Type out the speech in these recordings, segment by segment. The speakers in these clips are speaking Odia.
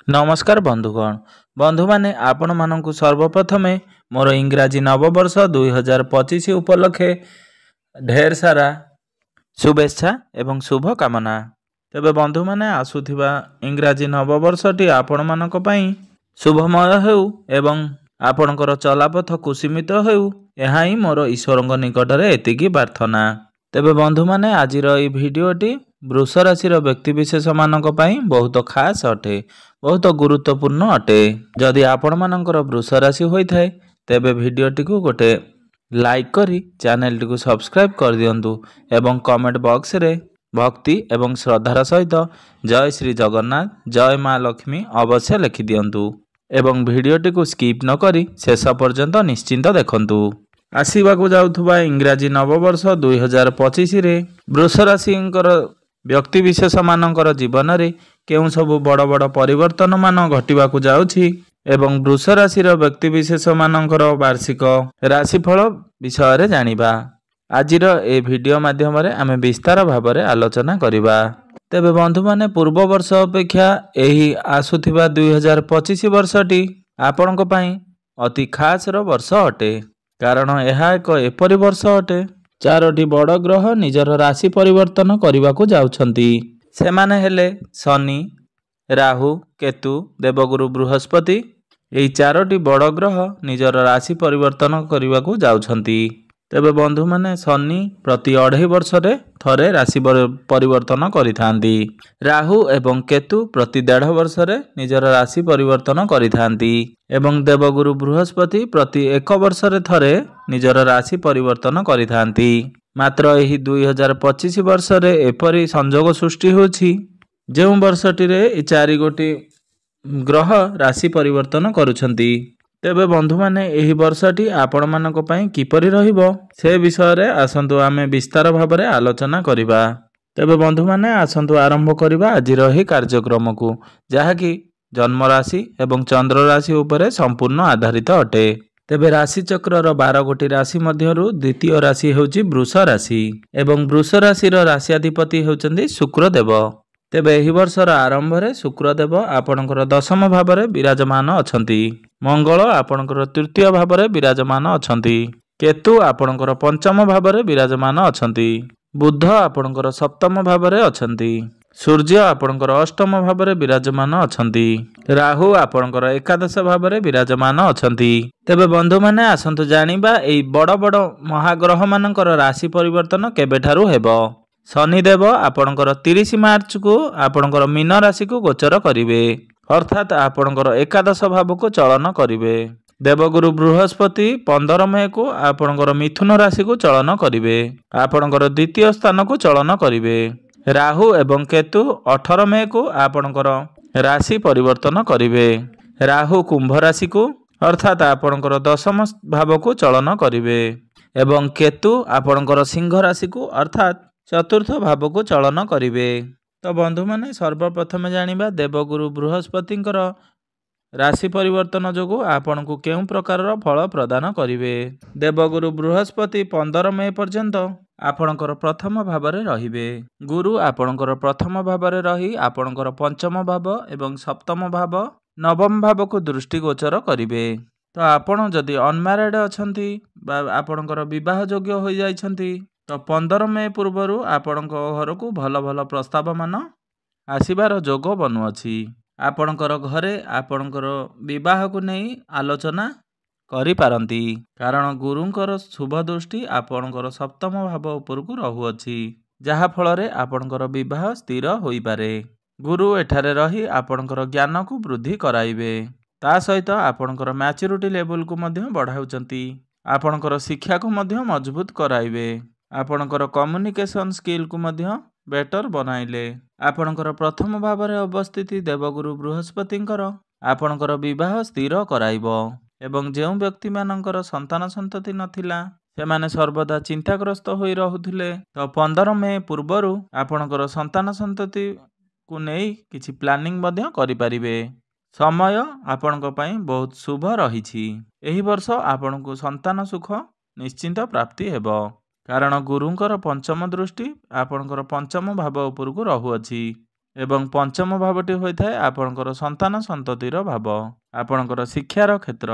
नमस्कार बंधुगण बंधु माने आपण मानकु सर्वप्रथमे मोर इंग्राजी नववर्ष 2025 उपलक्षे ढेर सारा शुभेच्छा एवं शुभ कामना। तेबे बंधु माने आसुथिबा इंग्राजी नववर्षटी आपण मानक पई शुभमय हेउ एवं आपणकर चलापथ कुसीमित हेउ एहा ही मोर ईश्वरଙ୍କ निकटरे एतिकी प्रार्थना। तेबे बंधु माने आजिर ई भिडियोटी वृष राशि व्यक्तिविशेष मानक पई बहुत खास अटे, बहुत गुरुत्वपूर्ण अटे। जदि आपण मानकर वृष राशि होइथाय तेबे भिडियोटी को गोटे लाइक करी चैनल टी को सब्सक्राइब कर दियंतु एवं कमेंट बॉक्स रे भक्ति एवं श्रद्धार सहित जय श्री जगन्नाथ जय माँ लक्ष्मी अवश्य लिखि दियंतु एवं भिडियोटी को स्किप न करी शेष पर्यंत निश्चिंत देखंतु। आसीबाकू जाउथुबा इंग्राजी नववर्ष 2025 रे वृष राशिंकर व्यक्तिविशेष मानकर जीवन रे केउं सब बड़ बड़ परिवर्तन मान घटिबाकू जाउछि एवं वृष राशि व्यक्तिविशेष मानकर वार्षिक राशिफल विषय रे जानिबा। आजिर ए भिडियो माध्यम रे आमे विस्तार भाव रे आलोचना करिबा। तेबे बंधु माने पूर्व वर्ष अपेक्षा एही आसुथिबा 2025 वर्षटी आपणक पई अति खास रो वर्ष अटे, कारण यह एक एपरि वर्ष अटे चारोटी बड़ ग्रह निजर राशि परिवर्तन करने जाउछंती। सेमाने हेले शनि, राहु, केतु, देवगुरु बृहस्पति। यही चारोटी बड़ ग्रह निजर राशि परिवर्तन करने जाउछंती। तेबे बंधु माने शनि प्रति 2.5 वर्ष रे थरे राशि परिवर्तन करिथांती। राहु एवं केतु प्रति 1.5 वर्ष रे निजर राशि परिवर्तन करिथांती एवं देवगुरु बृहस्पति प्रति 1 वर्ष रे थरे निजर राशि परिवर्तन करिथांती। मात्र एही 2025 वर्ष रे एपरि संजोग सृष्टि होछि जेउ वर्षटी रे ए 4 गोटी ग्रह राशि परिवर्तन करुछंती। तेबे बंधु माने एही वर्षटी आपण मानक पई किपरि रहिबो से विषय रे आसंतु आमे विस्तार भाव रे आलोचना करिबा। तेबे बंधु माने आसंतु आरंभ करिबा आजिर एही कार्यक्रम को, जहा कि जन्म राशि एवं चंद्र राशि उपरे संपूर्ण आधारित अटे। तेबे राशि चक्रर 12 गोटी राशि मध्यरु द्वितीय राशि हेउची वृष राशि एवं वृष राशि राशियाधिपति हेउचंदी शुक्रदेव। तेबे एही वर्षर आरंभ रे शुक्रदेव आपणकर दशम भाव रे विराजमान अछंती। मंगल आपणकर तृतीय भाव रे विराजमान अछंती। केतु आपणकर पंचम भाव रे विराजमान अछंती। बुध आपणकर सप्तम भाव रे अछंती। सूर्य आपणकर अष्टम भाव रे विराजमान अछंती। राहु आपणकर एकादश भाव रे विराजमान अछंती। तेबे बंधु माने आसंतु जानिबा एई बड़ बड़ महाग्रह मानकर राशि परिवर्तन केबेठारु हेबो। शनिदेव आपणकर 30 मार्च को आपणकर मीन राशि को गोचर करिवे, अर्थात आपणकर एकादश भाव को चलन करिवे। देवगुरु बृहस्पति 15 मई को आपणकर मिथुन राशि को चलन करिवे, आपणकर द्वितीय स्थान को चलन करिवे। राहु एवं केतु 18 मई को आपणकर राशि परिवर्तन करिवे। राहु कुंभ राशि को अर्थात आपणकर दशम भाव को चलन करिवे एवं केतु आपणकर सिंह राशि को अर्थात चतुर्थ भाव को चलन करिवे। तो बंधु माने सर्वप्रथम जानिबा देवगुरु बृहस्पतिंकर राशि परिवर्तन जोगु आपण को केउं प्रकार फल प्रदान करिवे। देवगुरु बृहस्पति 15 मई पर्यंत आपणकर प्रथम भाव रे रहिबे। गुरु आपणकर प्रथम भाव रे रही आपणकर पंचम भाव एवं सप्तम भाव नवम भाव को दृष्टिगोचर करिवे। तो आपण जदि अनमैरिड अछंती बा आपणकर विवाह योग्य होई जाइछंती तो 15 मई पूर्वरु आपणक घर को भल भल प्रस्ताव मान आसीबार जोग बनुअछि। आपणकर घरे आपणकर विवाह को नहीं आलोचना करि पारंती, कारण गुरुंकर शुभ दृष्टि आपणकर सप्तम भाव उपर को रहुअछि, जहा फल रे आपणकर विवाह स्थिर होई पारे। गुरु एठारे रही आपणकर ज्ञान को वृद्धि कराइबे, ता सहित आपणकर मैच्योरिटी लेवल को मध्य बढ़ाउचंती। आपणकर शिक्षा को मध्य मजबूत कराइबे। आपणकर कम्युनिकेशन स्किल को मध्य बेटर बनाइले। आपणकर प्रथम भाव रे अवस्थिति देवगुरु बृहस्पतिंकर आपणकर विवाह स्थिर कराइबो एवं जेउ व्यक्ति मानकर संतान संतति नथिला सेमाने सर्वदा चिंताग्रस्त होई रहुथिले तो 15 मई पूर्वरु आपणकर संतान संतति को नेई किछि प्लानिंग मध्य करि परिबे। समय आपणक पई बहुत शुभ रहिछि। एही वर्ष आपणको संतान सुख निश्चिंत प्राप्ति हेबो, कारण गुरुंकर पंचम दृष्टि आपणकर पंचम भाव उपरकू रहुअछि। ଏବଂ ପଞ୍ଚମ ଭାବଟି ହୋଇଥାଏ ଆପଣଙ୍କର ସନ୍ତାନ ସନ୍ତତିର ଭାବ, ଆପଣଙ୍କର ଶିକ୍ଷାର କ୍ଷେତ୍ର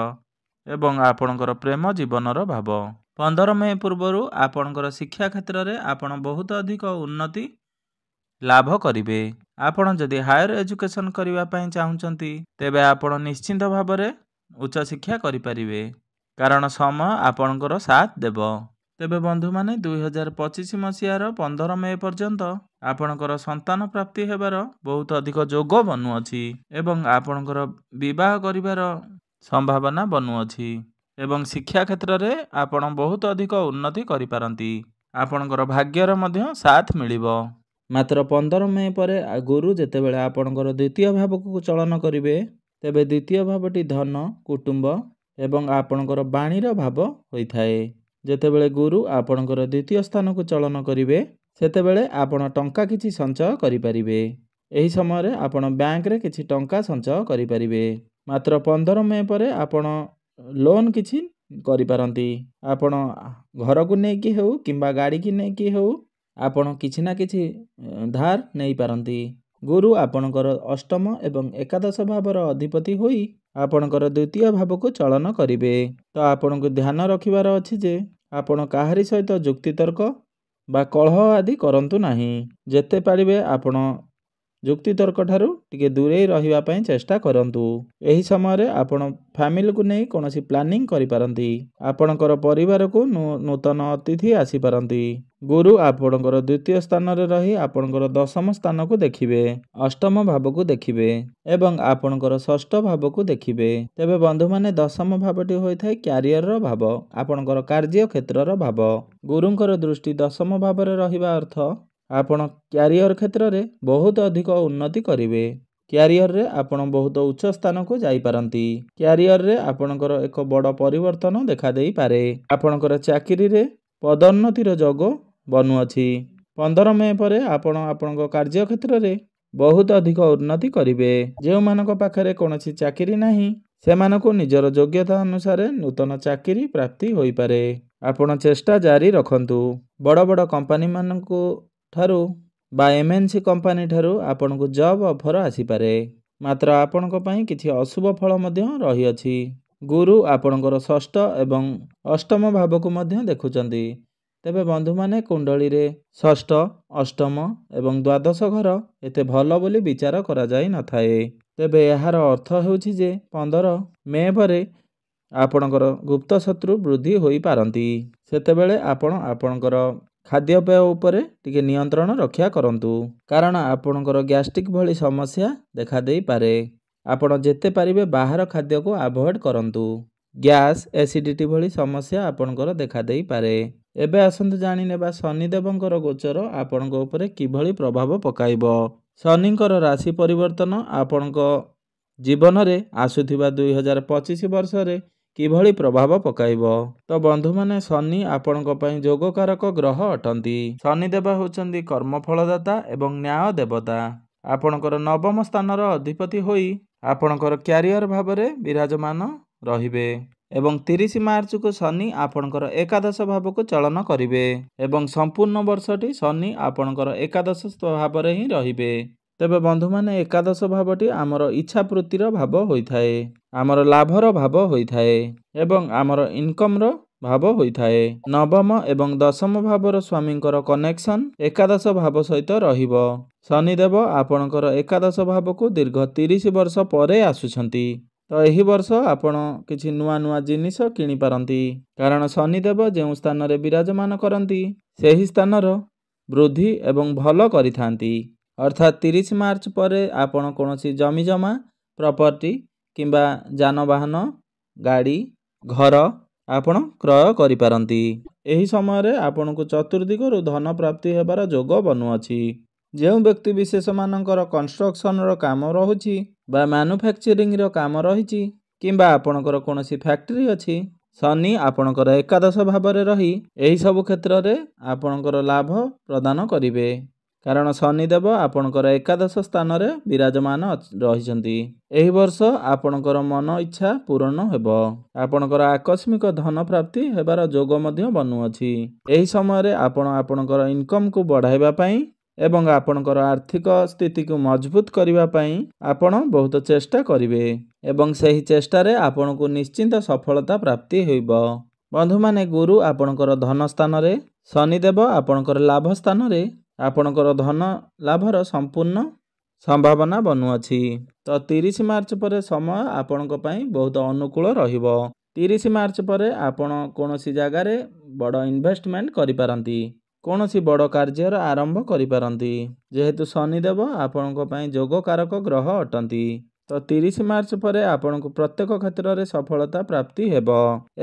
ଏବଂ ଆପଣଙ୍କର ପ୍ରେମ ଜୀବନର ଭାବ। 15 ମେ ପୂର୍ବରୁ ଆପଣଙ୍କର ଶିକ୍ଷା କ୍ଷେତ୍ରରେ ଆପଣ ବହୁତ ଅଧିକ ଉନ୍ନତି ଲାଭ କରିବେ। ଆପଣ ଯଦି ହାୟର ଏଜୁକେସନ୍ କରିବା ପାଇଁ ଚାହୁଁଛନ୍ତି ତେବେ ଆପଣ ନିଶ୍ଚିନ୍ତ ଭାବରେ ଉଚ୍ଚଶିକ୍ଷା କରିପାରିବେ, କାରଣ ସମୟ ଆପଣଙ୍କର ସାଥ ଦେବ। ତେବେ ବନ୍ଧୁମାନେ 2025 ମସିହାର 15 ମେ ପର୍ଯ୍ୟନ୍ତ ଆପଣଙ୍କର ସନ୍ତାନ ପ୍ରାପ୍ତି ହେବାର ବହୁତ ଅଧିକ ଯୋଗ ବନୁଅଛି ଏବଂ ଆପଣଙ୍କର ବିବାହ କରିବାର ସମ୍ଭାବନା ବନୁଅଛି ଏବଂ ଶିକ୍ଷା କ୍ଷେତ୍ରରେ ଆପଣ ବହୁତ ଅଧିକ ଉନ୍ନତି କରିପାରନ୍ତି। ଆପଣଙ୍କର ଭାଗ୍ୟର ମଧ୍ୟ ସାଥ ମିଳିବ। ମାତ୍ର 15 ମେ ପରେ ଗୁରୁ ଯେତେବେଳେ ଆପଣଙ୍କର ଦ୍ୱିତୀୟ ଭାବକୁ ଚଳନ କରିବେ ତେବେ ଦ୍ୱିତୀୟ ଭାବଟି ଧନ, କୁଟୁମ୍ବ ଏବଂ ଆପଣଙ୍କର ବାଣୀର ଭାବ ହୋଇଥାଏ। ଯେତେବେଳେ ଗୁରୁ ଆପଣଙ୍କର ଦ୍ୱିତୀୟ ସ୍ଥାନକୁ ଚଳନ କରିବେ ସେତେବେଳେ ଆପଣ ଟଙ୍କା କିଛି ସଞ୍ଚୟ କରିପାରିବେ। ଏହି ସମୟରେ ଆପଣ ବ୍ୟାଙ୍କରେ କିଛି ଟଙ୍କା ସଞ୍ଚୟ କରିପାରିବେ। ମାତ୍ର 15 ମେ ପରେ ଆପଣ ଲୋନ୍ କିଛି କରିପାରନ୍ତି। ଆପଣ ଘରକୁ ନେଇକି ହେଉ କିମ୍ବା ଗାଡ଼ିକି ନେଇକି ହେଉ ଆପଣ କିଛି ନା କିଛି ଧାର ନେଇପାରନ୍ତି। ଗୁରୁ ଆପଣଙ୍କର ଅଷ୍ଟମ ଏବଂ ଏକାଦଶ ଭାବର ଅଧିପତି ହୋଇ ଆପଣଙ୍କର ଦ୍ୱିତୀୟ ଭାବକୁ ଚଳନ କରିବେ। ତ ଆପଣଙ୍କୁ ଧ୍ୟାନ ରଖିବାର ଅଛି ଯେ ଆପଣ କାହାରି ସହିତ ଯୁକ୍ତିତର୍କ ବା କଳହ ଆଦି କରନ୍ତୁ ନାହିଁ। ଯେତେ ପାରିବେ ଆପଣ ଯୁକ୍ତିତର୍କ ଠାରୁ ଟିକେ ଦୂରେଇ ରହିବା ପାଇଁ ଚେଷ୍ଟା କରନ୍ତୁ। ଏହି ସମୟରେ ଆପଣ ଫ୍ୟାମିଲିକୁ ନେଇ କୌଣସି ପ୍ଲାନିଂ କରିପାରନ୍ତି। ଆପଣଙ୍କର ପରିବାରକୁ ନୂତନ ଅତିଥି ଆସିପାରନ୍ତି। ଗୁରୁ ଆପଣଙ୍କର ଦ୍ୱିତୀୟ ସ୍ଥାନରେ ରହି ଆପଣଙ୍କର ଦଶମ ସ୍ଥାନକୁ ଦେଖିବେ, ଅଷ୍ଟମ ଭାବକୁ ଦେଖିବେ ଏବଂ ଆପଣଙ୍କର ଷଷ୍ଠ ଭାବକୁ ଦେଖିବେ। ତେବେ ବନ୍ଧୁମାନେ ଦଶମ ଭାବଟି ହୋଇଥାଏ କ୍ୟାରିୟରର ଭାବ, ଆପଣଙ୍କର କାର୍ଯ୍ୟ କ୍ଷେତ୍ରର ଭାବ। ଗୁରୁଙ୍କର ଦୃଷ୍ଟି ଦଶମ ଭାବରେ ରହିବା ଅର୍ଥ ଆପଣ କ୍ୟାରିୟର କ୍ଷେତ୍ରରେ ବହୁତ ଅଧିକ ଉନ୍ନତି କରିବେ। କ୍ୟାରିୟରରେ ଆପଣ ବହୁତ ଉଚ୍ଚ ସ୍ଥାନକୁ ଯାଇପାରନ୍ତି। କ୍ୟାରିୟରରେ ଆପଣଙ୍କର ଏକ ବଡ଼ ପରିବର୍ତ୍ତନ ଦେଖାଦେଇପାରେ। ଆପଣଙ୍କର ଚାକିରିରେ ପଦୋନ୍ନତିର ଯୋଗ ବନୁଅଛି। 15 ମେ ପରେ ଆପଣ ଆପଣଙ୍କ କାର୍ଯ୍ୟକ୍ଷେତ୍ରରେ ବହୁତ ଅଧିକ ଉନ୍ନତି କରିବେ। ଯେଉଁମାନଙ୍କ ପାଖରେ କୌଣସି ଚାକିରି ନାହିଁ ସେମାନଙ୍କୁ ନିଜର ଯୋଗ୍ୟତା ଅନୁସାରେ ନୂତନ ଚାକିରି ପ୍ରାପ୍ତି ହୋଇପାରେ। ଆପଣ ଚେଷ୍ଟା ଜାରି ରଖନ୍ତୁ। ବଡ଼ ବଡ଼ କମ୍ପାନୀମାନଙ୍କୁ ଠାରୁ ବା MNC କମ୍ପାନୀ ଠାରୁ ଆପଣଙ୍କୁ ଜବ୍ ଅଫର୍ ଆସିପାରେ। ମାତ୍ର ଆପଣଙ୍କ ପାଇଁ କିଛି ଅଶୁଭ ଫଳ ମଧ୍ୟ ରହିଅଛି। ଗୁରୁ ଆପଣଙ୍କର ଷଷ୍ଠ ଏବଂ ଅଷ୍ଟମ ଭାବକୁ ମଧ୍ୟ ଦେଖୁଛନ୍ତି। ତେବେ ବନ୍ଧୁମାନେ କୁଣ୍ଡଳୀରେ ଷଷ୍ଠ, ଅଷ୍ଟମ ଏବଂ ଦ୍ୱାଦଶ ଘର ଏତେ ଭଲ ବୋଲି ବିଚାର କରାଯାଇ ନଥାଏ। ତେବେ ଏହାର ଅର୍ଥ ହେଉଛି ଯେ 15 ମେ ପରେ ଆପଣଙ୍କର ଗୁପ୍ତ ଶତ୍ରୁ ବୃଦ୍ଧି ହୋଇପାରନ୍ତି। ସେତେବେଳେ ଆପଣ ଆପଣଙ୍କର ଖାଦ୍ୟପେୟ ଉପରେ ଟିକେ ନିୟନ୍ତ୍ରଣ ରକ୍ଷା କରନ୍ତୁ, କାରଣ ଆପଣଙ୍କର ଗ୍ୟାଷ୍ଟ୍ରିକ୍ ଭଳି ସମସ୍ୟା ଦେଖାଦେଇପାରେ। ଆପଣ ଯେତେ ପାରିବେ ବାହାର ଖାଦ୍ୟକୁ ଆଭଏଡ଼୍ କରନ୍ତୁ। ଗ୍ୟାସ୍, ଏସିଡ଼ିଟି ଭଳି ସମସ୍ୟା ଆପଣଙ୍କର ଦେଖାଦେଇପାରେ। ଏବେ ଆସନ୍ତୁ ଜାଣିନେବା ଶନିଦେବଙ୍କର ଗୋଚର ଆପଣଙ୍କ ଉପରେ କିଭଳି ପ୍ରଭାବ ପକାଇବ। ଶନିଙ୍କର ରାଶି ପରିବର୍ତ୍ତନ ଆପଣଙ୍କ ଜୀବନରେ ଆସୁଥିବା 2025 ବର୍ଷରେ କିଭଳି ପ୍ରଭାବ ପକାଇବ। ତ ବନ୍ଧୁମାନେ ଶନି ଆପଣଙ୍କ ପାଇଁ ଯୋଗକାରକ ଗ୍ରହ ଅଟନ୍ତି। ଶନିଦେବ ହେଉଛନ୍ତି କର୍ମଫଳଦାତା ଏବଂ ନ୍ୟାୟ ଦେବତା। ଆପଣଙ୍କର ନବମ ସ୍ଥାନର ଅଧିପତି ହୋଇ ଆପଣଙ୍କର କ୍ୟାରିୟର ଭାବରେ ବିରାଜମାନ ରହିବେ ଏବଂ 30 ମାର୍ଚ୍ଚକୁ ଶନି ଆପଣଙ୍କର ଏକାଦଶ ଭାବକୁ ଚଳନ କରିବେ ଏବଂ ସମ୍ପୂର୍ଣ୍ଣ ବର୍ଷଟି ଶନି ଆପଣଙ୍କର ଏକାଦଶ ଭାବରେ ହିଁ ରହିବେ। ତେବେ ବନ୍ଧୁମାନେ ଏକାଦଶ ଭାବଟି ଆମର ଇଚ୍ଛାପୂର୍ତ୍ତିର ଭାବ ହୋଇଥାଏ, ଆମର ଲାଭର ଭାବ ହୋଇଥାଏ ଏବଂ ଆମର ଇନକମ୍ର ଭାବ ହୋଇଥାଏ। ନବମ ଏବଂ ଦଶମ ଭାବର ସ୍ୱାମୀଙ୍କର କନେକ୍ସନ୍ ଏକାଦଶ ଭାବ ସହିତ ରହିବ। ଶନିଦେବ ଆପଣଙ୍କର ଏକାଦଶ ଭାବକୁ ଦୀର୍ଘ 30 ବର୍ଷ ପରେ ଆସୁଛନ୍ତି। ତ ଏହି ବର୍ଷ ଆପଣ କିଛି ନୂଆ ନୂଆ ଜିନିଷ କିଣିପାରନ୍ତି, କାରଣ ଶନିଦେବ ଯେଉଁ ସ୍ଥାନରେ ବିରାଜମାନ କରନ୍ତି ସେହି ସ୍ଥାନର ବୃଦ୍ଧି ଏବଂ ଭଲ କରିଥାନ୍ତି। ଅର୍ଥାତ୍ 30 ମାର୍ଚ୍ଚ ପରେ ଆପଣ କୌଣସି ଜମିଜମା, ପ୍ରପର୍ଟି କିମ୍ବା ଯାନବାହନ, ଗାଡ଼ି, ଘର ଆପଣ କ୍ରୟ କରିପାରନ୍ତି। ଏହି ସମୟରେ ଆପଣଙ୍କୁ ଚତୁର୍ଦିଗରୁ ଧନ ପ୍ରାପ୍ତି ହେବାର ଯୋଗ ବନୁଅଛି। ଯେଉଁ ବ୍ୟକ୍ତି ବିଶେଷମାନଙ୍କର କନଷ୍ଟ୍ରକ୍ସନର କାମ ରହୁଛି ବା ମ୍ୟାନୁଫ୍ୟାକ୍ଚରିଂର କାମ ରହିଛି କିମ୍ବା ଆପଣଙ୍କର କୌଣସି ଫ୍ୟାକ୍ଟ୍ରି ଅଛି, ଶନି ଆପଣଙ୍କର ଏକାଦଶ ଭାବରେ ରହି ଏହିସବୁ କ୍ଷେତ୍ରରେ ଆପଣଙ୍କର ଲାଭ ପ୍ରଦାନ କରିବେ, କାରଣ ଶନିଦେବ ଆପଣଙ୍କର ଏକାଦଶ ସ୍ଥାନରେ ବିରାଜମାନ ରହିଛନ୍ତି। ଏହି ବର୍ଷ ଆପଣଙ୍କର ମନ ଇଚ୍ଛା ପୂରଣ ହେବ। ଆପଣଙ୍କର ଆକସ୍ମିକ ଧନ ପ୍ରାପ୍ତି ହେବାର ଯୋଗ ମଧ୍ୟ ବନୁଅଛି। ଏହି ସମୟରେ ଆପଣ ଆପଣଙ୍କର ଇନକମ୍କୁ ବଢ଼ାଇବା ପାଇଁ ଏବଂ ଆପଣଙ୍କର ଆର୍ଥିକ ସ୍ଥିତିକୁ ମଜବୁତ କରିବା ପାଇଁ ଆପଣ ବହୁତ ଚେଷ୍ଟା କରିବେ ଏବଂ ସେହି ଚେଷ୍ଟାରେ ଆପଣଙ୍କୁ ନିଶ୍ଚିନ୍ତ ସଫଳତା ପ୍ରାପ୍ତି ହେବ। ବନ୍ଧୁମାନେ, ଗୁରୁ ଆପଣଙ୍କର ଧନ ସ୍ଥାନରେ, ଶନିଦେବ ଆପଣଙ୍କର ଲାଭ ସ୍ଥାନରେ ଆପଣଙ୍କର ଧନ ଲାଭର ସମ୍ପୂର୍ଣ୍ଣ ସମ୍ଭାବନା ବନୁଅଛି। ତ 30 ମାର୍ଚ୍ଚ ପରେ ସମୟ ଆପଣଙ୍କ ପାଇଁ ବହୁତ ଅନୁକୂଳ ରହିବ। 30 ମାର୍ଚ୍ଚ ପରେ ଆପଣ କୌଣସି ଜାଗାରେ ବଡ଼ ଇନଭେଷ୍ଟମେଣ୍ଟ କରିପାରନ୍ତି, କୌଣସି ବଡ଼ କାର୍ଯ୍ୟର ଆରମ୍ଭ କରିପାରନ୍ତି, ଯେହେତୁ ଶନିଦେବ ଆପଣଙ୍କ ପାଇଁ ଯୋଗକାରକ ଗ୍ରହ ଅଟନ୍ତି। ତ 30 ମାର୍ଚ୍ଚ ପରେ ଆପଣଙ୍କୁ ପ୍ରତ୍ୟେକ କ୍ଷେତ୍ରରେ ସଫଳତା ପ୍ରାପ୍ତି ହେବ।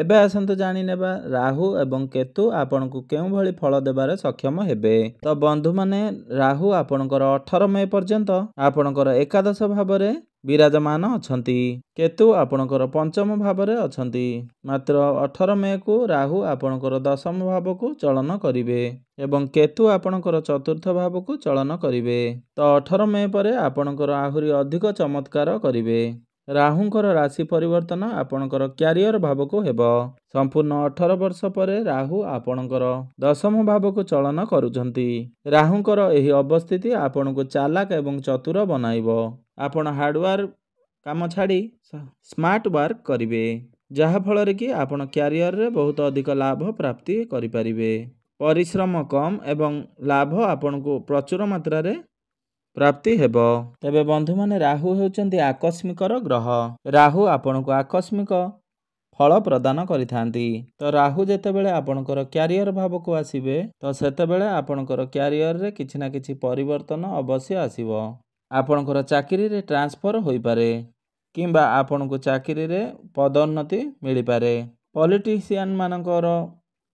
ଏବେ ଆସନ୍ତୁ ଜାଣିନେବା ରାହୁ ଏବଂ କେତୁ ଆପଣଙ୍କୁ କେଉଁଭଳି ଫଳ ଦେବାରେ ସକ୍ଷମ ହେବେ। ତ ବନ୍ଧୁମାନେ, ରାହୁ ଆପଣଙ୍କର 18 ମେ ପର୍ଯ୍ୟନ୍ତ ଆପଣଙ୍କର ଏକାଦଶ ଭାବରେ ବିରାଜମାନ ଅଛନ୍ତି। କେତୁ ଆପଣଙ୍କର ପଞ୍ଚମ ଭାବରେ ଅଛନ୍ତି। ମାତ୍ର 18 ମେକୁ ରାହୁ ଆପଣଙ୍କର ଦଶମ ଭାବକୁ ଚଳନ କରିବେ ଏବଂ କେତୁ ଆପଣଙ୍କର ଚତୁର୍ଥ ଭାବକୁ ଚଳନ କରିବେ। ତ 18 ମେ ପରେ ଆପଣଙ୍କର ଆହୁରି ଅଧିକ ଚମତ୍କାର କରିବେ। ରାହୁଙ୍କର ରାଶି ପରିବର୍ତ୍ତନ ଆପଣଙ୍କର କ୍ୟାରିୟର ଭାବକୁ ହେବ। ସମ୍ପୂର୍ଣ୍ଣ 18 ବର୍ଷ ପରେ ରାହୁ ଆପଣଙ୍କର ଦଶମ ଭାବକୁ ଚଳନ କରୁଛନ୍ତି। ରାହୁଙ୍କର ଏହି ଅବସ୍ଥିତି ଆପଣଙ୍କୁ ଚାଲାକ ଏବଂ ଚତୁର ବନାଇବ। ଆପଣ ହାର୍ଡୱାର୍କ କାମ ଛାଡ଼ି ସ୍ମାର୍ଟ ୱାର୍କ କରିବେ, ଯାହାଫଳରେ କି ଆପଣ କ୍ୟାରିୟରରେ ବହୁତ ଅଧିକ ଲାଭ ପ୍ରାପ୍ତି କରିପାରିବେ। ପରିଶ୍ରମ କମ୍ ଏବଂ ଲାଭ ଆପଣଙ୍କୁ ପ୍ରଚୁର ମାତ୍ରାରେ ପ୍ରାପ୍ତି ହେବ। ତେବେ ବନ୍ଧୁମାନେ, ରାହୁ ହେଉଛନ୍ତି ଆକସ୍ମିକର ଗ୍ରହ। ରାହୁ ଆପଣଙ୍କୁ ଆକସ୍ମିକ ଫଳ ପ୍ରଦାନ କରିଥାନ୍ତି। ତ ରାହୁ ଯେତେବେଳେ ଆପଣଙ୍କର କ୍ୟାରିୟର ଭାବକୁ ଆସିବେ, ତ ସେତେବେଳେ ଆପଣଙ୍କର କ୍ୟାରିୟରରେ କିଛି ନା କିଛି ପରିବର୍ତ୍ତନ ଅବଶ୍ୟ ଆସିବ। ଆପଣଙ୍କର ଚାକିରିରେ ଟ୍ରାନ୍ସଫର ହୋଇପାରେ କିମ୍ବା ଆପଣଙ୍କୁ ଚାକିରିରେ ପଦୋନ୍ନତି ମିଳିପାରେ। ପଲିଟିସିଆନ ମାନଙ୍କର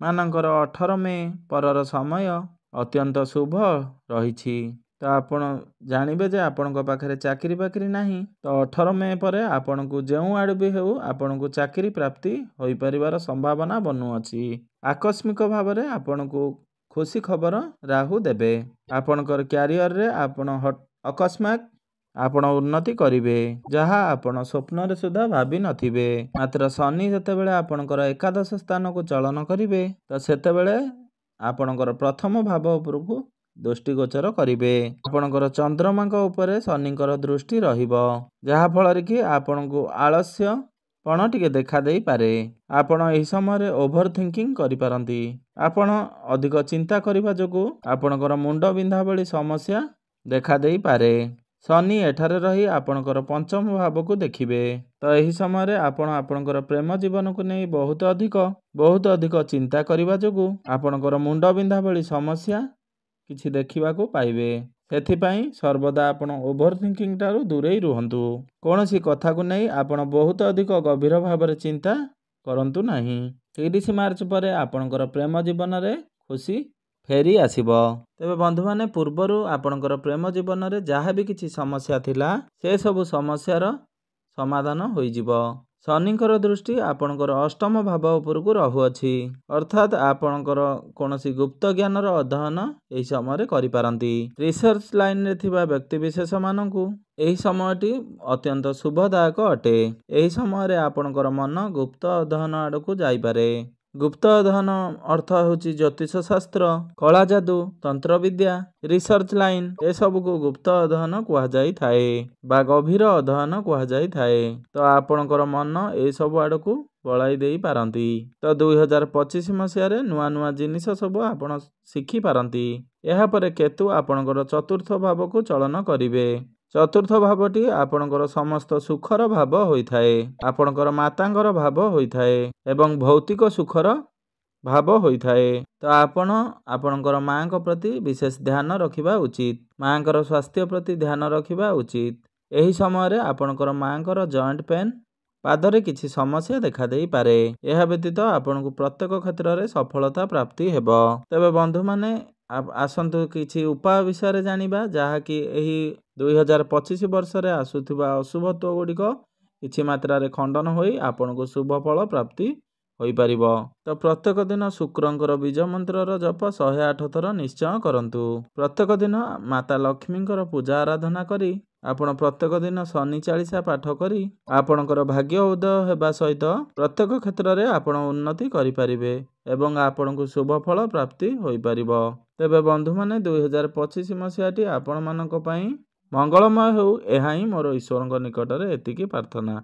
18 ମେ ପରର ସମୟ ଅତ୍ୟନ୍ତ ଶୁଭ ରହିଛି। ତ ଆପଣ ଜାଣିବେ ଯେ ଆପଣଙ୍କ ପାଖରେ ଚାକିରି ବାକିରି ନାହିଁ, ତ 18 ମେ ପରେ ଆପଣଙ୍କୁ ଯେଉଁ ଆଡ଼ୁ ବି ହେଉ ଆପଣଙ୍କୁ ଚାକିରି ପ୍ରାପ୍ତି ହୋଇପାରିବାର ସମ୍ଭାବନା ବନୁଅଛି। ଆକସ୍ମିକ ଭାବରେ ଆପଣଙ୍କୁ ଖୁସି ଖବର ରାହୁ ଦେବେ। ଆପଣଙ୍କର କ୍ୟାରିୟରରେ ଅକସ୍ମାତ୍ ଆପଣ ଉନ୍ନତି କରିବେ, ଯାହା ଆପଣ ସ୍ୱପ୍ନରେ ସୁଦ୍ଧା ଭାବି ନଥିବେ। ମାତ୍ର ଶନି ଯେତେବେଳେ ଆପଣଙ୍କର ଏକାଦଶ ସ୍ଥାନକୁ ଚଳନ କରିବେ, ତ ସେତେବେଳେ ଆପଣଙ୍କର ପ୍ରଥମ ଭାବ ଉପରକୁ ଦୃଷ୍ଟିଗୋଚର କରିବେ। ଆପଣଙ୍କର ଚନ୍ଦ୍ରମାଙ୍କ ଉପରେ ଶନିଙ୍କର ଦୃଷ୍ଟି ରହିବ, ଯାହାଫଳରେ କି ଆପଣଙ୍କୁ ଆଳସ୍ୟପଣ ଟିକେ ଦେଖା ଦେଇପାରେ। ଆପଣ ଏହି ସମୟରେ ଓଭର ଥିଙ୍କିଂ କରିପାରନ୍ତି। ଆପଣ ଅଧିକ ଚିନ୍ତା କରିବା ଯୋଗୁଁ ଆପଣଙ୍କର ମୁଣ୍ଡ ବିନ୍ଧା ଭଳି ସମସ୍ୟା ଦେଖା ଦେଇପାରେ। ଶନି ଏଠାରେ ରହି ଆପଣଙ୍କର ପଞ୍ଚମ ଭାବକୁ ଦେଖିବେ। ତ ଏହି ସମୟରେ ଆପଣ ଆପଣଙ୍କର ପ୍ରେମ ଜୀବନକୁ ନେଇ ବହୁତ ଅଧିକ ଚିନ୍ତା କରିବା ଯୋଗୁଁ ଆପଣଙ୍କର ମୁଣ୍ଡ ବିନ୍ଧା ଭଳି ସମସ୍ୟା କିଛି ଦେଖିବାକୁ ପାଇବେ। ସେଥିପାଇଁ ସର୍ବଦା ଆପଣ ଓଭର ଥିଙ୍କିଂ ଠାରୁ ଦୂରେଇ ରୁହନ୍ତୁ। କୌଣସି କଥାକୁ ନେଇ ଆପଣ ବହୁତ ଅଧିକ ଗଭୀର ଭାବରେ ଚିନ୍ତା କରନ୍ତୁ ନାହିଁ। 30 ମାର୍ଚ୍ଚ ପରେ ଆପଣଙ୍କର ପ୍ରେମ ଜୀବନରେ ଖୁସି ଫେରି ଆସିବ। ତେବେ ବନ୍ଧୁମାନେ, ପୂର୍ବରୁ ଆପଣଙ୍କର ପ୍ରେମ ଜୀବନରେ ଯାହା ବି କିଛି ସମସ୍ୟା ଥିଲା, ସେସବୁ ସମସ୍ୟାର ସମାଧାନ ହୋଇଯିବ। ଶନିଙ୍କର ଦୃଷ୍ଟି ଆପଣଙ୍କର ଅଷ୍ଟମ ଭାବ ଉପରକୁ ରହୁଅଛି, ଅର୍ଥାତ୍ ଆପଣଙ୍କର କୌଣସି ଗୁପ୍ତ ଜ୍ଞାନର ଅଧ୍ୟୟନ ଏହି ସମୟରେ କରିପାରନ୍ତି। ରିସର୍ଚ୍ଚ ଲାଇନରେ ଥିବା ବ୍ୟକ୍ତିବିଶେଷମାନଙ୍କୁ ଏହି ସମୟଟି ଅତ୍ୟନ୍ତ ଶୁଭଦାୟକ ଅଟେ। ଏହି ସମୟରେ ଆପଣଙ୍କର ମନ ଗୁପ୍ତ ଅଧ୍ୟୟନ ଆଡ଼କୁ ଯାଇପାରେ। ଗୁପ୍ତ ଅଧ୍ୟୟନ ଅର୍ଥ ହେଉଛି ଜ୍ୟୋତିଷ ଶାସ୍ତ୍ର, କଳା ଯାଦୁ, ତନ୍ତ୍ରବିଦ୍ୟା, ରିସର୍ଚ୍ଚ ଲାଇନ, ଏସବୁକୁ ଗୁପ୍ତ ଅଧ୍ୟୟନ କୁହାଯାଇଥାଏ ବା ଗଭୀର ଅଧ୍ୟୟନ କୁହାଯାଇଥାଏ। ତ ଆପଣଙ୍କର ମନ ଏସବୁ ଆଡ଼କୁ ବଳାଇ ଦେଇପାରନ୍ତି। ତ 2025 ମସିହାରେ ନୂଆ ଜିନିଷ ସବୁ ଆପଣ ଶିଖିପାରନ୍ତି। ଏହାପରେ କେତୁ ଆପଣଙ୍କର ଚତୁର୍ଥ ଭାବକୁ ଚଳନ କରିବେ। ଚତୁର୍ଥ ଭାବଟି ଆପଣଙ୍କର ସମସ୍ତ ସୁଖର ଭାବ ହୋଇଥାଏ, ଆପଣଙ୍କର ମାତାଙ୍କର ଭାବ ହୋଇଥାଏ ଏବଂ ଭୌତିକ ସୁଖର ଭାବ ହୋଇଥାଏ। ତ ଆପଣ ଆପଣଙ୍କର ମାଙ୍କ ପ୍ରତି ବିଶେଷ ଧ୍ୟାନ ରଖିବା ଉଚିତ। ମାଙ୍କର ସ୍ୱାସ୍ଥ୍ୟ ପ୍ରତି ଧ୍ୟାନ ରଖିବା ଉଚିତ। ଏହି ସମୟରେ ଆପଣଙ୍କର ମାଙ୍କର ଜଏଣ୍ଟ ପେନ୍, ପାଦରେ କିଛି ସମସ୍ୟା ଦେଖାଦେଇପାରେ। ଏହା ବ୍ୟତୀତ ଆପଣଙ୍କୁ ପ୍ରତ୍ୟେକ କ୍ଷେତ୍ରରେ ସଫଳତା ପ୍ରାପ୍ତି ହେବ। ତେବେ ବନ୍ଧୁମାନେ, ଆସନ୍ତୁ କିଛି ଉପାୟ ବିଷୟରେ ଜାଣିବା, ଯାହାକି ଏହି 2025 ବର୍ଷରେ ଆସୁଥିବା ଅଶୁଭତ୍ୱ ଗୁଡ଼ିକ କିଛି ମାତ୍ରାରେ ଖଣ୍ଡନ ହୋଇ ଆପଣଙ୍କୁ ଶୁଭ ଫଳ ପ୍ରାପ୍ତି ହୋଇପାରିବ। ତ ପ୍ରତ୍ୟେକ ଦିନ ଶୁକ୍ରଙ୍କର ବୀଜ ମନ୍ତ୍ରର ଜପ 108 ଥର ନିଶ୍ଚୟ କରନ୍ତୁ। ପ୍ରତ୍ୟେକ ଦିନ ମାତା ଲକ୍ଷ୍ମୀଙ୍କର ପୂଜା ଆରାଧନା କରି ଆପଣ ପ୍ରତ୍ୟେକ ଦିନ ଶନି ଚାଳିଶା ପାଠ କରି ଆପଣଙ୍କର ଭାଗ୍ୟ ଉଦୟ ହେବା ସହିତ ପ୍ରତ୍ୟେକ କ୍ଷେତ୍ରରେ ଆପଣ ଉନ୍ନତି କରିପାରିବେ ଏବଂ ଆପଣଙ୍କୁ ଶୁଭ ଫଳ ପ୍ରାପ୍ତି ହୋଇପାରିବ। ତେବେ ବନ୍ଧୁମାନେ 2025 ମସିହାଟି ଆପଣମାନଙ୍କ ପାଇଁ ମଙ୍ଗଳମୟ ହେଉ, ଏହା ହିଁ ମୋର ଈଶ୍ୱରଙ୍କ ନିକଟରେ ଏତିକି ପ୍ରାର୍ଥନା।